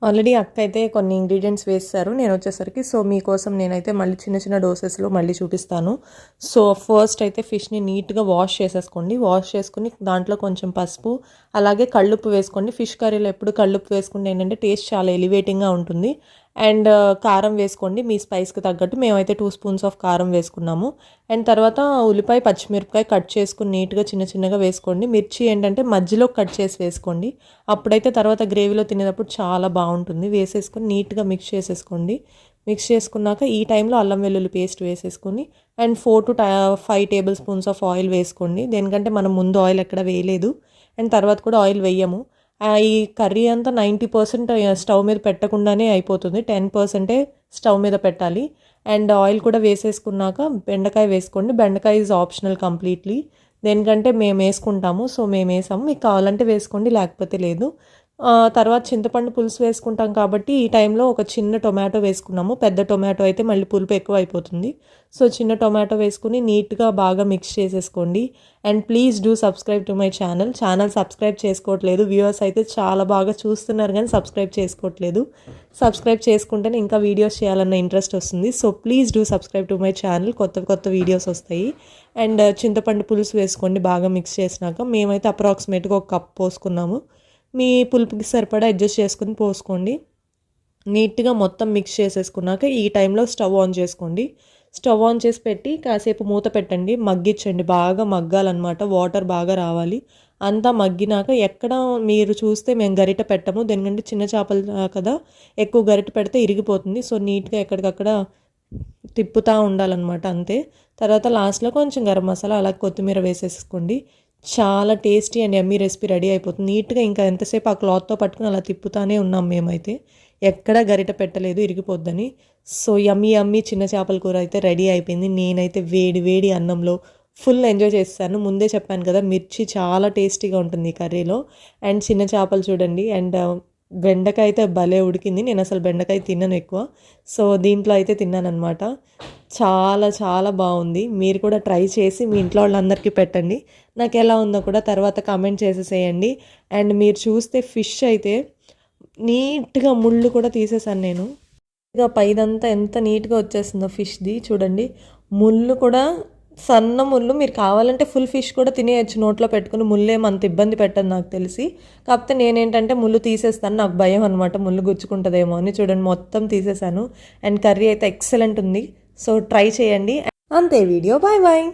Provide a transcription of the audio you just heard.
Already అక్క అయితే కొన్ని ఇంగ్రీడియంట్స్ వేస్తారు నేను వచ్చేసరికి. సో మీకోసం నేనైతే మళ్ళీ చిన్న చిన్న డోసెస్లో మళ్ళీ చూపిస్తాను. సో ఫస్ట్ అయితే ఫిష్ని నీట్గా వాష్ చేసేసుకోండి. వాష్ చేసుకుని దాంట్లో కొంచెం పసుపు అలాగే కళ్ళుప్పు వేసుకోండి. ఫిష్ కర్రీలో ఎప్పుడు కళ్ళుప్పు వేసుకుంటే ఏంటంటే టేస్ట్ చాలా ఎలివేటింగ్గా ఉంటుంది. అండ్ కారం వేసుకోండి మీ స్పైస్కి తగ్గట్టు. మేమైతే 2 స్పూన్స్ ఆఫ్ కారం వేసుకున్నాము. అండ్ తర్వాత ఉల్లిపాయ పచ్చిమిరపకాయ కట్ చేసుకుని నీట్గా చిన్న చిన్నగా వేసుకోండి. మిర్చి ఏంటంటే మధ్యలో కట్ చేసి వేసుకోండి. అప్పుడైతే తర్వాత గ్రేవీలో తినేటప్పుడు చాలా బాగుంటుంది. వేసేసుకొని నీట్గా మిక్స్ చేసేసుకోండి. మిక్స్ చేసుకున్నాక ఈ టైంలో అల్లం వెల్లుల్లి పేస్ట్ వేసేసుకొని and 4 to 5 table spoons of oil వేసుకోండి. దేనికంటే మనం ముందు ఆయిల్ ఎక్కడ వేయలేదు అండ్ తర్వాత కూడా ఆయిల్ వేయము. ఈ కర్రీ అంతా 90% స్టవ్ మీద పెట్టకుండానే అయిపోతుంది. 10% స్టవ్ మీద పెట్టాలి. అండ్ ఆయిల్ కూడా వేసేసుకున్నాక బెండకాయ వేసుకోండి. బెండకాయ ఈజ్ ఆప్షనల్ కంప్లీట్లీ. దేనికంటే మేము వేసుకుంటాము. సో మేము వేసాము. మీకు కావాలంటే వేసుకోండి లేకపోతే లేదు. తర్వాత చింతపండు పులుసు వేసుకుంటాం కాబట్టి ఈ టైంలో ఒక చిన్న టొమాటో వేసుకున్నాము. పెద్ద టొమాటో అయితే మళ్ళీ పులుపు ఎక్కువ అయిపోతుంది. సో చిన్న టొమాటో వేసుకుని నీట్గా బాగా మిక్స్ చేసేసుకోండి. And please do subscribe to my channel subscribe చేసుకోవట్లేదు. వ్యూవర్స్ అయితే చాలా బాగా చూస్తున్నారు కానీ సబ్స్క్రైబ్ చేసుకోవట్లేదు. సబ్స్క్రైబ్ చేసుకుంటేనే ఇంకా వీడియోస్ చేయాలన్న ఇంట్రెస్ట్ వస్తుంది. So please do subscribe to my channel. కొత్త కొత్త వీడియోస్ వస్తాయి. అండ్ చింతపండు పులుసు వేసుకోండి బాగా మిక్స్ చేసినాక. మేమైతే అప్రాక్సిమేట్గా 1 కప్ పోసుకున్నాము. మీ పులుపుకి సరిపడా అడ్జస్ట్ చేసుకుని పోసుకోండి. నీట్గా మొత్తం మిక్స్ చేసేసుకున్నాక ఈ టైంలో స్టవ్ ఆన్ చేసుకోండి. స్టవ్ ఆన్ చేసి పెట్టి కాసేపు మూత పెట్టండి. మగ్గించండి. బాగా మగ్గాలన్నమాట. వాటర్ బాగా రావాలి. అంతా మగ్గినాక ఎక్కడ మీరు చూస్తే మేము గరిట పెట్టము. దేనికంటే చిన్న చేపలు కదా, ఎక్కువ గరిట పెడితే ఇరిగిపోతుంది. సో నీట్గా ఎక్కడికక్కడ తిప్పుతూ ఉండాలన్నమాట అంతే. తర్వాత లాస్ట్లో కొంచెం గరం మసాలా అలాగే కొత్తిమీర వేసేసుకోండి. చాలా tasty and yummy recipe ready అయిపోతుంది. నీట్గా ఇంకా ఎంతసేపు ఆ క్లాత్తో పట్టుకుని అలా తిప్పుతానే ఉన్నాం మేమైతే. ఎక్కడా గరిట పెట్టలేదు ఇరిగిపోద్దని. సో యమ్మీ యమ్మీ చిన్న చేపల కూర అయితే రెడీ అయిపోయింది. నేనైతే వేడి వేడి అన్నంలో ఫుల్ ఎంజాయ్ చేస్తాను. ముందే చెప్పాను కదా మిర్చి చాలా టేస్టీగా ఉంటుంది ఈ కర్రీలో. అండ్ చిన్న చేపలు చూడండి. అండ్ బెండకాయ అయితే భలే ఉడికింది. నేను అసలు బెండకాయ తిన్నాను ఎక్కువ. సో దీంట్లో అయితే తిన్నాను అనమాట. చాలా చాలా బాగుంది. మీరు కూడా ట్రై చేసి మీ ఇంట్లో వాళ్ళందరికీ పెట్టండి. నాకు ఎలా ఉందో కూడా తర్వాత కామెంట్ చేసేసేయండి. అండ్ మీరు చూస్తే ఫిష్ అయితే నీట్గా ముళ్ళు కూడా తీసేసాను నేను. ఇక పైదంతా ఎంత నీట్గా వచ్చేస్తుందో ఫిష్ది చూడండి. ముళ్ళు కూడా సన్న ముళ్ళు. మీరు కావాలంటే ఫుల్ ఫిష్ కూడా తినేయచ్చు నోట్లో పెట్టుకుని. ముళ్ళేం అంత ఇబ్బంది పెట్టదు నాకు తెలిసి. కాకపోతే నేనేంటంటే ముళ్ళు తీసేస్తాను. నాకు భయం అనమాట ముళ్ళు గుచ్చుకుంటుందేమో అని. చూడండి మొత్తం తీసేసాను. అండ్ కర్రీ అయితే ఎక్సలెంట్ ఉంది. సో ట్రై చేయండి. అంతే వీడియో. Bye bye.